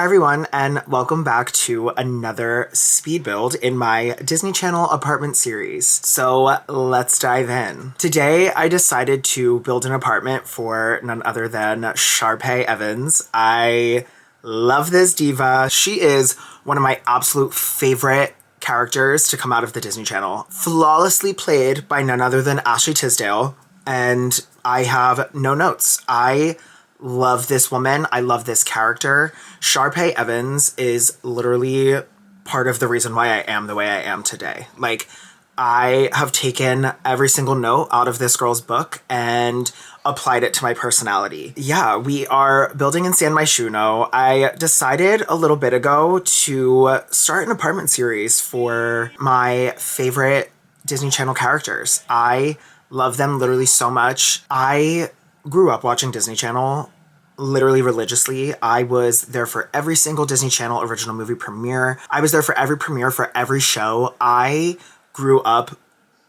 everyone, and welcome back to another speed build in my Disney Channel apartment series. So let's dive in. Today, I decided to build an apartment for none other than Sharpay Evans. I love this diva. She is one of my absolute favorite characters to come out of the Disney Channel. Flawlessly played by none other than Ashley Tisdale, and I have no notes. I love this woman. I love this character. Sharpay Evans is literally part of the reason why I am the way I am today. Like, I have taken every single note out of this girl's book and applied it to my personality. Yeah, we are building in San Myshuno. I decided a little bit ago to start an apartment series for my favorite Disney Channel characters. I love them literally so much. I grew up watching Disney Channel literally religiously. I was there for every single Disney Channel original movie premiere. I was there for every premiere for every show. I grew up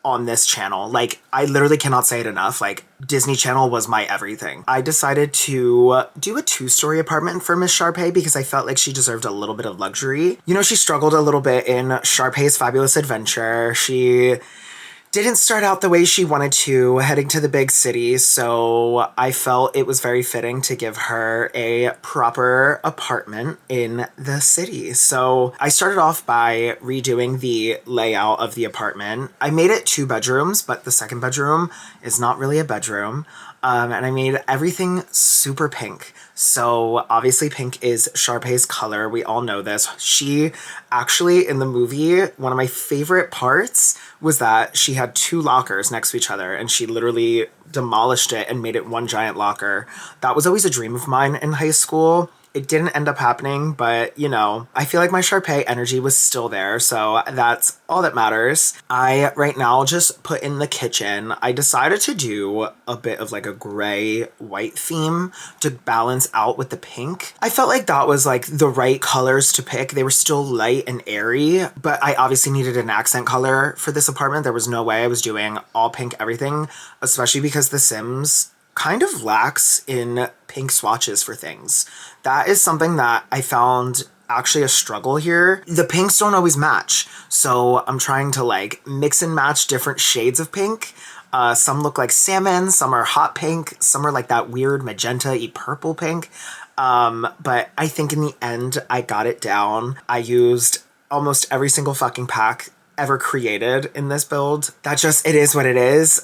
on this channel. Like, I literally cannot say it enough. Like, Disney Channel was my everything. I decided to do a two-story apartment for Miss Sharpay because I felt like she deserved a little bit of luxury. You know, she struggled a little bit in Sharpay's Fabulous Adventure. She didn't start out the way she wanted to, heading to the big city, so I felt it was very fitting to give her a proper apartment in the city. So I started off by redoing the layout of the apartment. I made it 2 bedrooms, but the second bedroom is not really a bedroom. And I made everything super pink. So obviously pink is Sharpay's color. We all know this. She actually, in the movie, one of my favorite parts was that she had 2 lockers next to each other and she literally demolished it and made it one giant locker. That was always a dream of mine in high school. It didn't end up happening, but, you know, I feel like my Sharpay energy was still there, so that's all that matters. I, right now, just put in the kitchen. I decided to do a bit of, like, a gray-white theme to balance out with the pink. I felt like that was, like, the right colors to pick. They were still light and airy, but I obviously needed an accent color for this apartment. There was no way I was doing all pink everything, especially because The Sims kind of lacks in pink swatches for things. That is something that I found actually a struggle here. The pinks don't always match, so I'm trying to like mix and match different shades of pink. Some look like salmon, some are hot pink, some are like that weird magenta-y purple pink. But I think in the end, I got it down. I used almost every single fucking pack ever created in this build. That just, it is what it is.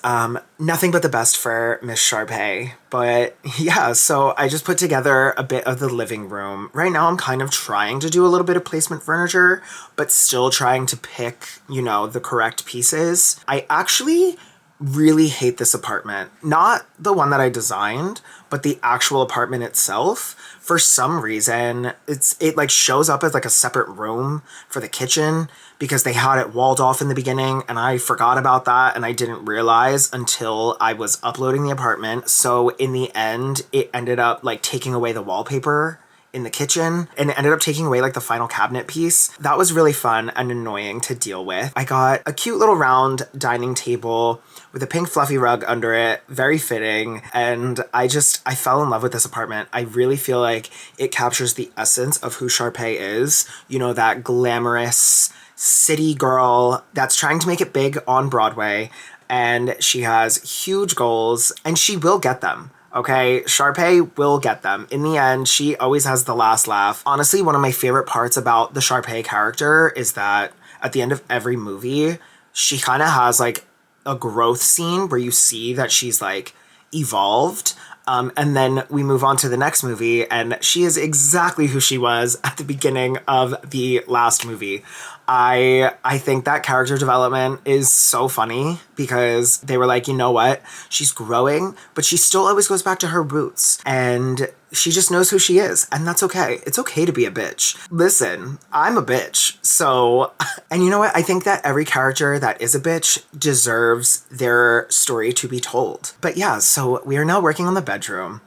Nothing but the best for Miss Sharpay. But yeah, so I just put together a bit of the living room. Right now I'm kind of trying to do a little bit of placement furniture, but still trying to pick, you know, the correct pieces. I actually really hate this apartment. Not the one that I designed, but the actual apartment itself. For some reason, it like shows up as like a separate room for the kitchen because they had it walled off in the beginning and I forgot about that and I didn't realize until I was uploading the apartment. So in the end, it ended up like taking away the wallpaper in the kitchen and it ended up taking away like the final cabinet piece. That was really fun and annoying to deal with. I got a cute little round dining table with a pink fluffy rug under it, very fitting, and I fell in love with this apartment. I really feel like it captures the essence of who Sharpay is. You know, that glamorous city girl that's trying to make it big on Broadway, and she has huge goals and she will get them. Okay, Sharpay will get them. In the end, she always has the last laugh. Honestly, one of my favorite parts about the Sharpay character is that at the end of every movie, she kind of has like a growth scene where you see that she's like evolved. And then we move on to the next movie and she is exactly who she was at the beginning of the last movie. I think that character development is so funny because they were like, you know what? She's growing, but she still always goes back to her roots and she just knows who she is. And that's okay. It's okay to be a bitch. Listen, I'm a bitch. So, and you know what? I think that every character that is a bitch deserves their story to be told. But yeah, so we are now working on the bedroom.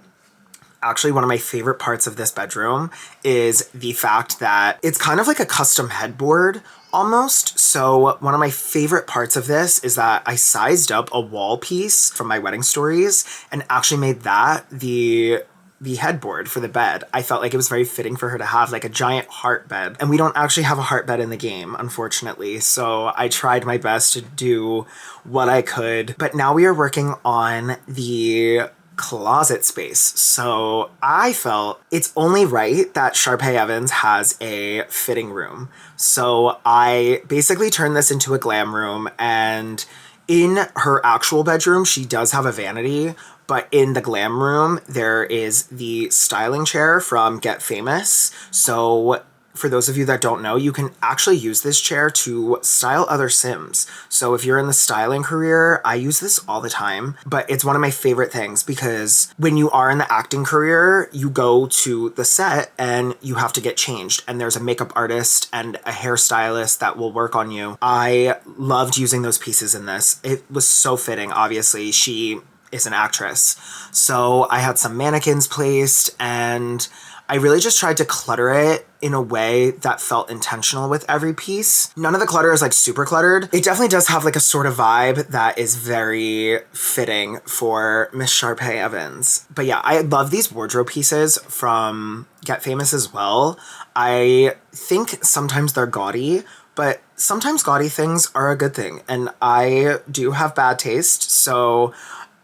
Actually, one of my favorite parts of this bedroom is the fact that it's kind of like a custom headboard almost. So one of my favorite parts of this is that I sized up a wall piece from my wedding stories and actually made that the the headboard for the bed. I felt like it was very fitting for her to have like a giant heart bed. And we don't actually have a heart bed in the game, unfortunately. So I tried my best to do what I could. But now we are working on the closet space. So I felt it's only right that Sharpay Evans has a fitting room. So I basically turned this into a glam room, and in her actual bedroom, she does have a vanity, but in the glam room, there is the styling chair from Get Famous. So for those of you that don't know, you can actually use this chair to style other Sims. So if you're in the styling career, I use this all the time, but it's one of my favorite things because when you are in the acting career, you go to the set and you have to get changed, and there's a makeup artist and a hairstylist that will work on you. I loved using those pieces in this. It was so fitting. Obviously, she is an actress. So I had some mannequins placed, and I really just tried to clutter it in a way that felt intentional with every piece. None of the clutter is like super cluttered. It definitely does have like a sort of vibe that is very fitting for Miss Sharpay Evans. But yeah, I love these wardrobe pieces from Get Famous as well. I think sometimes they're gaudy, but sometimes gaudy things are a good thing. And I do have bad taste, so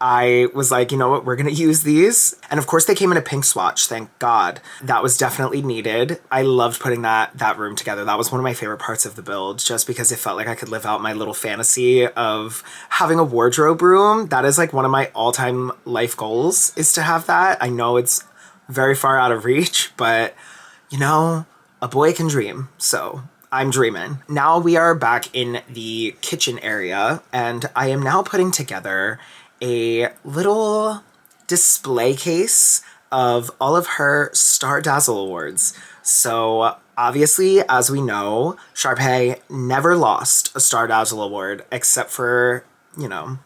I was like, you know what, we're gonna use these. And of course they came in a pink swatch, thank God. That was definitely needed. I loved putting that room together. That was one of my favorite parts of the build, just because it felt like I could live out my little fantasy of having a wardrobe room. That is like one of my all-time life goals, is to have that. I know it's very far out of reach, but you know, a boy can dream, so I'm dreaming. Now we are back in the kitchen area, and I am now putting together a little display case of all of her Star Dazzle awards. So obviously, as we know, Sharpay never lost a Star Dazzle award except for, you know,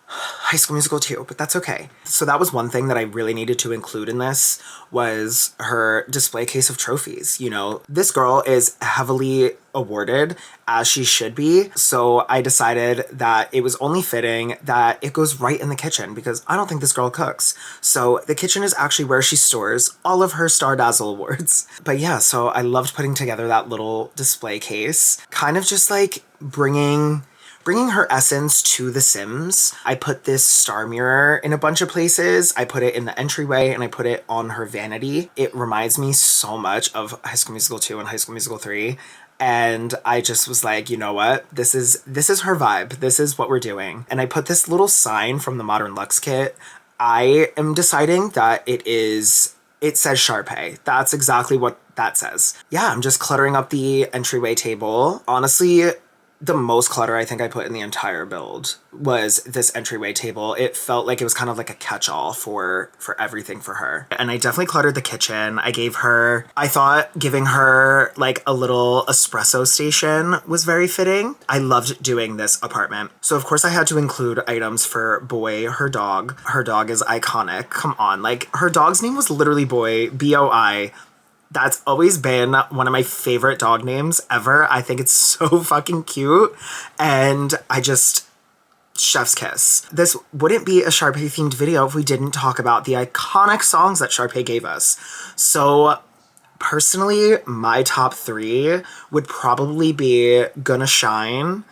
High School Musical 2, but that's okay. So that was one thing that I really needed to include in this, was her display case of trophies. You know, this girl is heavily awarded, as she should be, so I decided that it was only fitting that it goes right in the kitchen, because I don't think this girl cooks. So the kitchen is actually where she stores all of her Star Dazzle awards. But yeah, so I loved putting together that little display case, kind of just like bringing her essence to The Sims. I put this star mirror in a bunch of places. I put it in the entryway, and I put it on her vanity. It reminds me so much of High School Musical 2 and High School Musical 3. And I just was like, you know what? This is her vibe. This is what we're doing. And I put this little sign from the Modern Luxe kit. I am deciding that it says Sharpay. That's exactly what that says. Yeah, I'm just cluttering up the entryway table. Honestly, the most clutter I think I put in the entire build was this entryway table. It felt like it was kind of like a catch-all for everything for her. And I definitely cluttered the kitchen. I thought giving her like a little espresso station was very fitting. I loved doing this apartment. So of course I had to include items for Boy, her dog. Her dog is iconic. Come on, like her dog's name was literally Boy, B-O-I. That's always been one of my favorite dog names ever. I think it's so fucking cute. And chef's kiss. This wouldn't be a Sharpay themed video if we didn't talk about the iconic songs that Sharpay gave us. So personally, my top 3 would probably be Gonna Shine,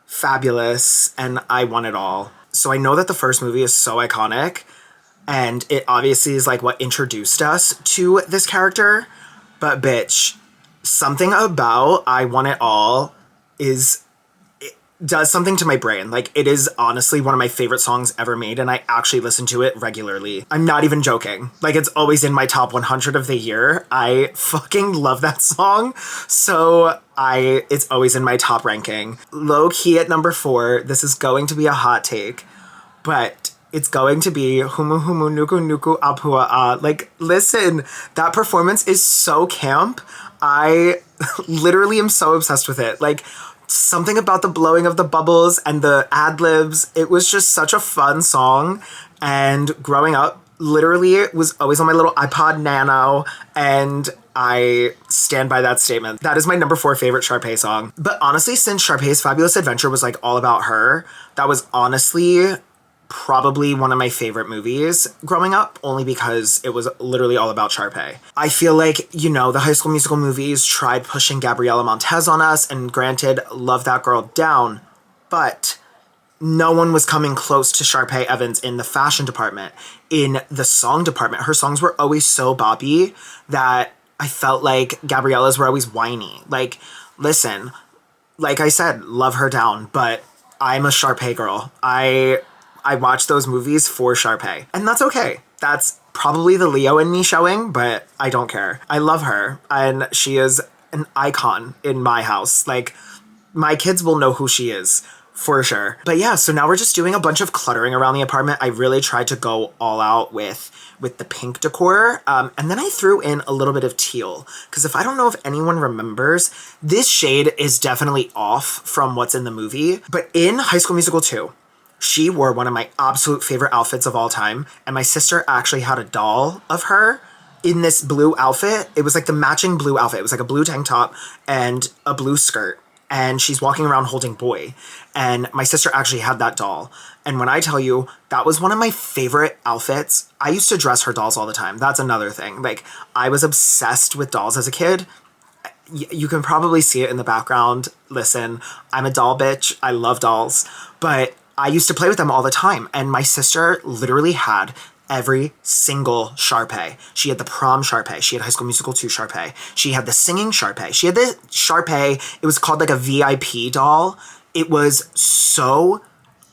Fabulous, and I Want It All. So I know that the first movie is so iconic, and it obviously is like what introduced us to this character. But bitch, something about I Want It All does something to my brain. Like, it is honestly one of my favorite songs ever made, and I actually listen to it regularly. I'm not even joking. Like, it's always in my top 100 of the year. I fucking love that song. So it's always in my top ranking. Low key at number 4, this is going to be a hot take, but it's going to be Humu Humu Nuku Nuku Apua A. Like, listen, that performance is so camp. I literally am so obsessed with it. Like, something about the blowing of the bubbles and the ad-libs, it was just such a fun song. And growing up, literally, it was always on my little iPod Nano, and I stand by that statement. That is my number 4 favorite Sharpay song. But honestly, since Sharpay's Fabulous Adventure was like all about her, that was honestly probably one of my favorite movies growing up, only because it was literally all about Sharpay. I feel like, you know, the High School Musical movies tried pushing Gabriella Montez on us, and granted, love that girl down, but no one was coming close to Sharpay Evans in the fashion department, in the song department. Her songs were always so boppy that I felt like Gabriella's were always whiny. Like, listen, like I said, love her down, but I'm a Sharpay girl. I watch those movies for Sharpay, and that's okay. That's probably the Leo in me showing, but I don't care. I love her, and she is an icon in my house. Like, my kids will know who she is for sure. But yeah, so now we're just doing a bunch of cluttering around the apartment. I really tried to go all out with the pink decor. And then I threw in a little bit of teal, because if I don't know if anyone remembers, this shade is definitely off from what's in the movie. But in High School Musical 2, she wore one of my absolute favorite outfits of all time. And my sister actually had a doll of her in this blue outfit. It was like the matching blue outfit. It was like a blue tank top and a blue skirt. And she's walking around holding boy. And my sister actually had that doll. And when I tell you, that was one of my favorite outfits. I used to dress her dolls all the time. That's another thing. Like, I was obsessed with dolls as a kid. You can probably see it in the background. Listen, I'm a doll bitch. I love dolls. But I used to play with them all the time. And my sister literally had every single Sharpay. She had the prom Sharpay. She had High School Musical 2 Sharpay. She had the singing Sharpay. She had the Sharpay. It was called like a VIP doll. It was so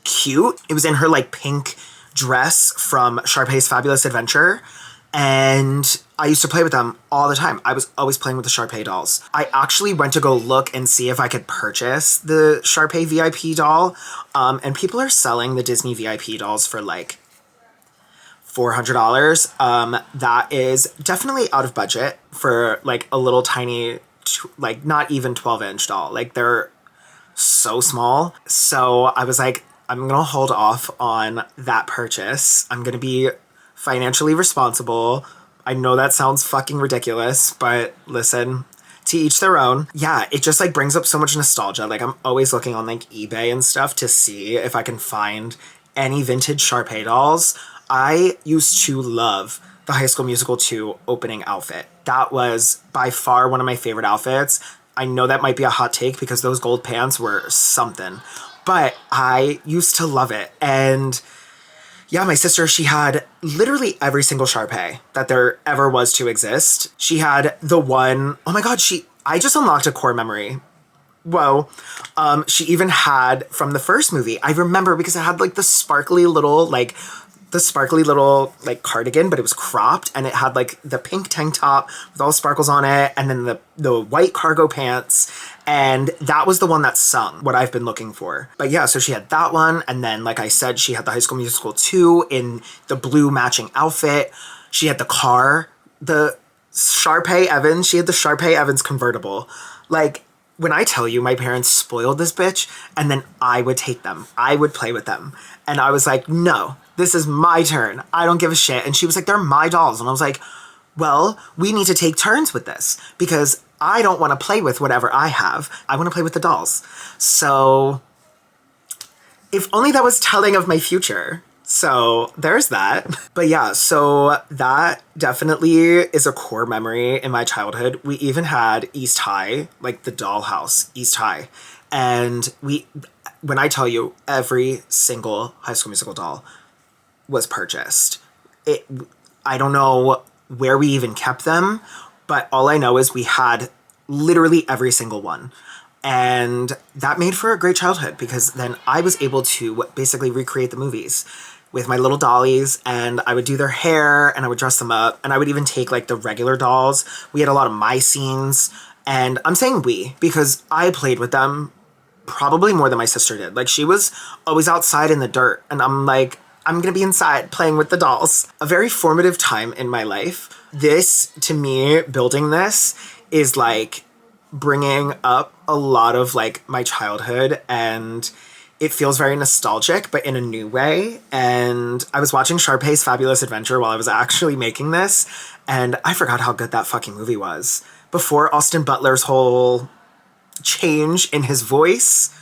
cute. It was in her like pink dress from Sharpay's Fabulous Adventure. And I used to play with them all the time. I was always playing with the Sharpay dolls. I actually went to go look and see if I could purchase the Sharpay VIP doll. And people are selling the Disney VIP dolls for like $400. That is definitely out of budget for like a little tiny, like not even 12-inch doll. Like, they're so small. So I was like, I'm gonna hold off on that purchase. I'm gonna be financially responsible. I know that sounds fucking ridiculous, but listen, to each their own. Yeah, it just like brings up so much nostalgia. Like, I'm always looking on like eBay and stuff to see if I can find any vintage Sharpay dolls. I used to love the High School Musical 2 opening outfit. That was by far one of my favorite outfits. I know that might be a hot take because those gold pants were something, but I used to love it. And yeah, my sister, she had literally every single Sharpay that there ever was to exist. She had the one, oh my God, I just unlocked a core memory. Whoa. She even had from the first movie, I remember because it had like the sparkly little cardigan, but it was cropped, and it had like the pink tank top with all the sparkles on it, and then the white cargo pants, and that was the one that sung what I've been looking for. But yeah, so she had that one, and then like I said, she had the High School Musical 2 in the blue matching outfit. She had the car, the Sharpay Evans, she had the Sharpay Evans convertible. Like, when I tell you my parents spoiled this bitch, and then I would take them. I would play with them. And I was like, no, this is my turn. I don't give a shit. And she was like, they're my dolls. And I was like, well, we need to take turns with this because I don't want to play with whatever I have. I want to play with the dolls. So if only that was telling of my future. So there's that. But yeah, so that definitely is a core memory in my childhood. We even had East High, like the dollhouse, East High. And when I tell you, every single High School Musical doll was purchased. I don't know where we even kept them, but all I know is we had literally every single one. And that made for a great childhood because then I was able to basically recreate the movies with my little dollies, and I would do their hair and I would dress them up, and I would even take like the regular dolls. We had a lot of my scenes, and I'm saying we because I played with them probably more than my sister did. Like, she was always outside in the dirt, and I'm like, I'm gonna be inside playing with the dolls. A very formative time in my life. This, to me, building this is like bringing up a lot of like my childhood, and it feels very nostalgic, but in a new way. And I was watching Sharpay's Fabulous Adventure while I was actually making this, and I forgot how good that fucking movie was. Before Austin Butler's whole change in his voice,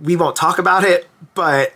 we won't talk about it, but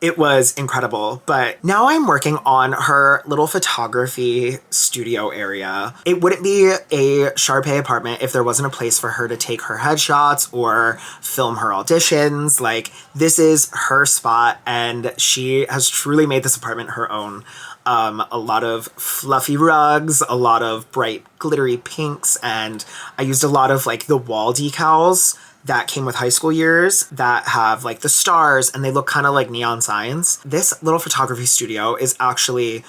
It was incredible. But now I'm working on her little photography studio area. It wouldn't be a Sharpay apartment if there wasn't a place for her to take her headshots or film her auditions. Like, this is her spot, and she has truly made this apartment her own. A lot of fluffy rugs, a lot of bright glittery pinks, and I used a lot of like the wall decals that came with high school years that have like the stars, and they look kind of like neon signs. This little photography studio is actually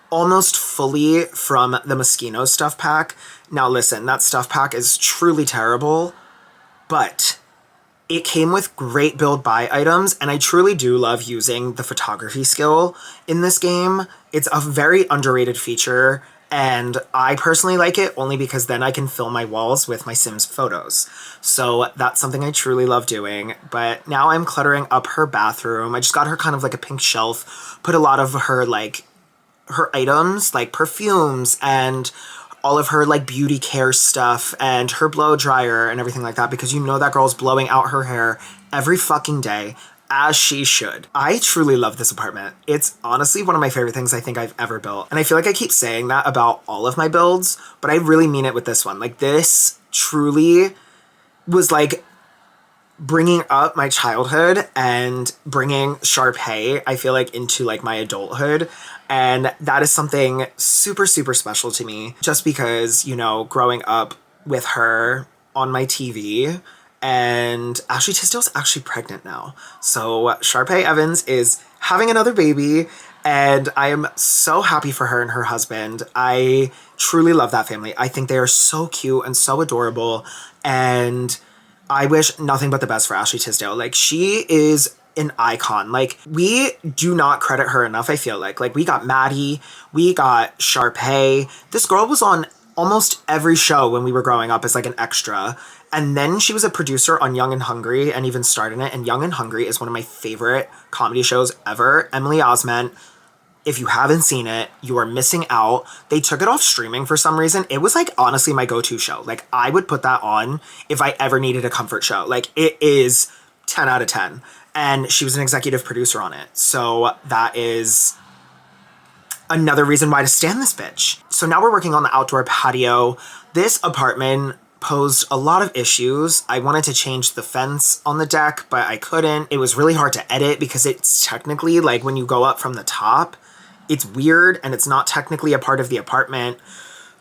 almost fully from the Moschino stuff pack. Now listen, that stuff pack is truly terrible, but it came with great build buy items, and I truly do love using the photography skill in this game. It's a very underrated feature, and I personally like it only because then I can fill my walls with my Sims photos. So that's something I truly love doing. But now I'm cluttering up her bathroom. I just got her kind of like a pink shelf, put a lot of her like her items, like perfumes and all of her like beauty care stuff and her blow dryer and everything like that, because you know that girl's blowing out her hair every fucking day, as she should. I truly love this apartment. It's honestly one of my favorite things I think I've ever built. And I feel like I keep saying that about all of my builds, but I really mean it with this one. Like, this truly was like bringing up my childhood and bringing Sharpay, I feel like, into like my adulthood. And that is something super, super special to me, just because, you know, growing up with her on my TV. And Ashley Tisdale's actually pregnant now. So Sharpay Evans is having another baby, and I am so happy for her and her husband. I truly love that family. I think they are so cute and so adorable, and I wish nothing but the best for Ashley Tisdale. Like, she is an icon. Like, we do not credit her enough, I feel like. Like, we got Maddie, we got Sharpay. This girl was on almost every show when we were growing up as like an extra. And then she was a producer on Young and Hungry and even starred in it. And Young and Hungry is one of my favorite comedy shows ever. Emily Osment, if you haven't seen it, you are missing out. They took it off streaming for some reason. It was like honestly my go-to show. Like, I would put that on if I ever needed a comfort show. Like, it is 10 out of 10. And she was an executive producer on it. So that is another reason why to stand this bitch. So now we're working on the outdoor patio. This apartment posed a lot of issues. I wanted to change the fence on the deck, but I couldn't. It was really hard to edit because it's technically like when you go up from the top, it's weird and it's not technically a part of the apartment.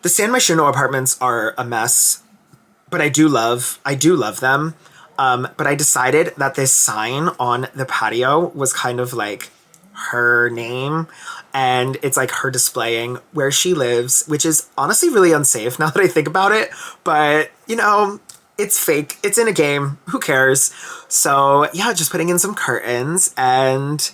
The San Myshuno apartments are a mess, but I do love them. But I decided that this sign on the patio was kind of like her name, and it's like her displaying where she lives, which is honestly really unsafe now that I think about it. But, you know, it's fake. It's in a game. Who cares? So yeah, just putting in some curtains, and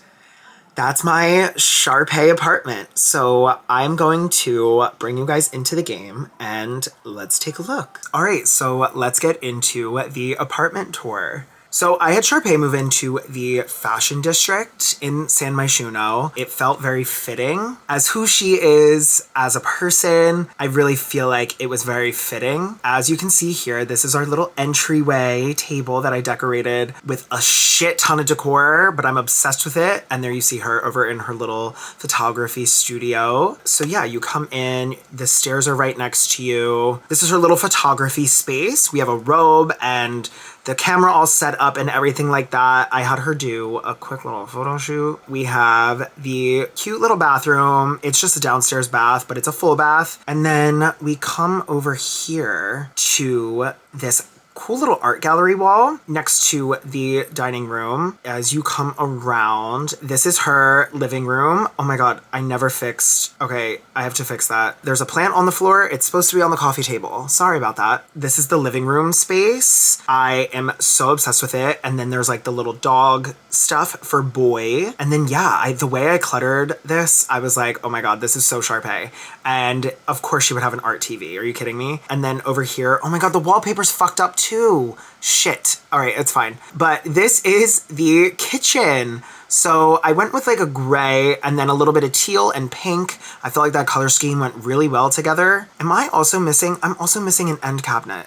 that's my Sharpay apartment. So I'm going to bring you guys into the game and let's take a look. All right, so let's get into the apartment tour. So I had Sharpay move into the fashion district in San Myshuno. It felt very fitting as who she is as a person. I really feel like it was very fitting. As you can see here, this is our little entryway table that I decorated with a shit ton of decor, but I'm obsessed with it. And there you see her over in her little photography studio. So yeah, you come in, the stairs are right next to you. This is her little photography space. We have a robe and the camera all set up and everything like that. I had her do a quick little photo shoot. We have the cute little bathroom. It's just a downstairs bath, but it's a full bath. And then we come over here to this cool little art gallery wall next to the dining room. As you come around, this is her living room. Oh my God, I never fixed. Okay, I have to fix that. There's a plant on the floor. It's supposed to be on the coffee table. Sorry about that. This is the living room space. I am so obsessed with it. And then there's like the little dog stuff for Boy. And then yeah, the way I cluttered this, I was like, oh my God, this is so Sharpay. And of course she would have an art TV. Are you kidding me? And then over here, oh my God, the wallpaper's fucked up too. Shit. All right, it's fine. But this is the kitchen. So I went with like a gray and then a little bit of teal and pink. I felt like that color scheme went really well together. I'm also missing an end cabinet.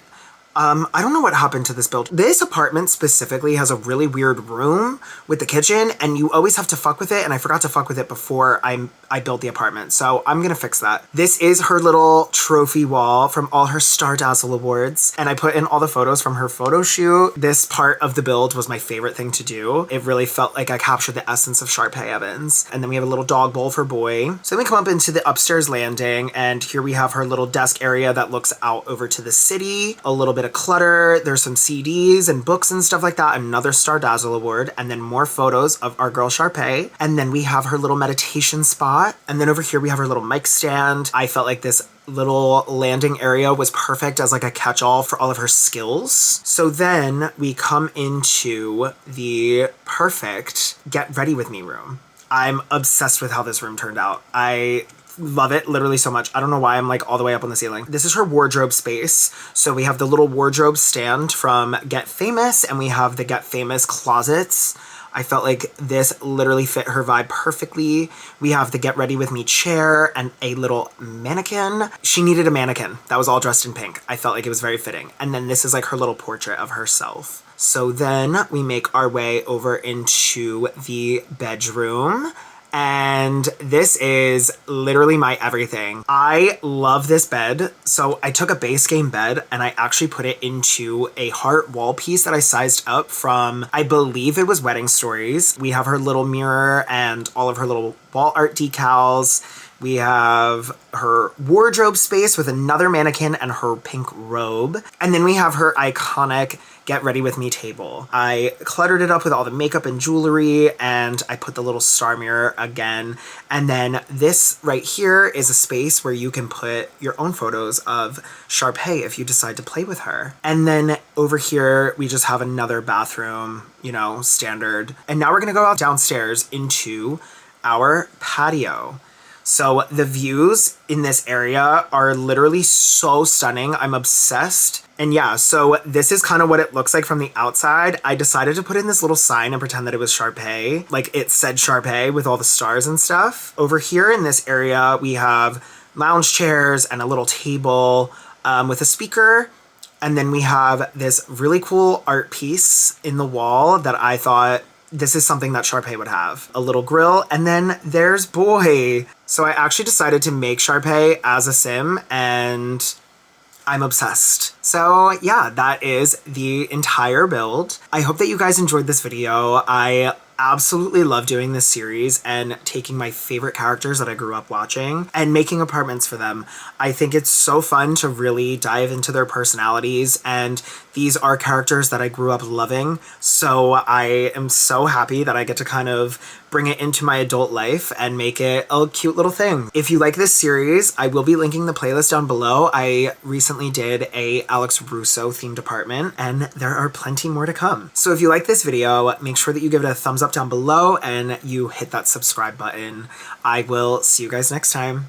I don't know what happened to this build. This apartment specifically has a really weird room with the kitchen, and you always have to fuck with it, and I forgot to fuck with it before I built the apartment, so I'm gonna fix that. This is her little trophy wall from all her Star Dazzle awards, and I put in all the photos from her photo shoot. This part of the build was my favorite thing to do. It really felt like I captured the essence of Sharpay Evans. And then we have a little dog bowl for Boy. So then we come up into the upstairs landing, and here we have her little desk area that looks out over to the city. A little bit of clutter. There's some CDs and books and stuff like that. Another Star Dazzle award, and then more photos of our girl Sharpay. And then we have her little meditation spot. And then over here we have her little mic stand. I felt like this little landing area was perfect as like a catch-all for all of her skills. So then we come into the perfect get ready with me room. I'm obsessed with how this room turned out. I love it literally so much. I don't know why I'm like all the way up on the ceiling. This is her wardrobe space. So we have the little wardrobe stand from Get Famous, and we have the Get Famous closets. I felt like this literally fit her vibe perfectly. We have the Get Ready With Me chair and a little mannequin. She needed a mannequin that was all dressed in pink. I felt like it was very fitting. And then this is like her little portrait of herself. So then we make our way over into the bedroom. And this is literally my everything. I love this bed. So I took a base game bed and I actually put it into a heart wall piece that I sized up from, I believe it was Wedding Stories. We have her little mirror and all of her little wall art decals. We have her wardrobe space with another mannequin and her pink robe. And then we have her iconic Get Ready With Me table. I cluttered it up with all the makeup and jewelry, and I put the little star mirror again. And then this right here is a space where you can put your own photos of Sharpay if you decide to play with her. And then over here, we just have another bathroom, you know, standard. And now we're gonna go out downstairs into our patio. So the views in this area are literally so stunning. I'm obsessed. And yeah, so this is kind of what it looks like from the outside. I decided to put in this little sign and pretend that it was Sharpay. Like it said Sharpay with all the stars and stuff. Over here in this area, we have lounge chairs and a little table with a speaker. And then we have this really cool art piece in the wall that I thought this is something that Sharpay would have. A little grill, and then there's Boy. So I actually decided to make Sharpay as a sim, and I'm obsessed. So yeah, that is the entire build. I hope that you guys enjoyed this video. I absolutely love doing this series and taking my favorite characters that I grew up watching and making apartments for them. I think it's so fun to really dive into their personalities, and these are characters that I grew up loving. So I am so happy that I get to kind of bring it into my adult life and make it a cute little thing. If you like this series, I will be linking the playlist down below. I recently did a Alex Russo themed apartment, and there are plenty more to come. So if you like this video, make sure that you give it a thumbs up down below and you hit that subscribe button. I will see you guys next time.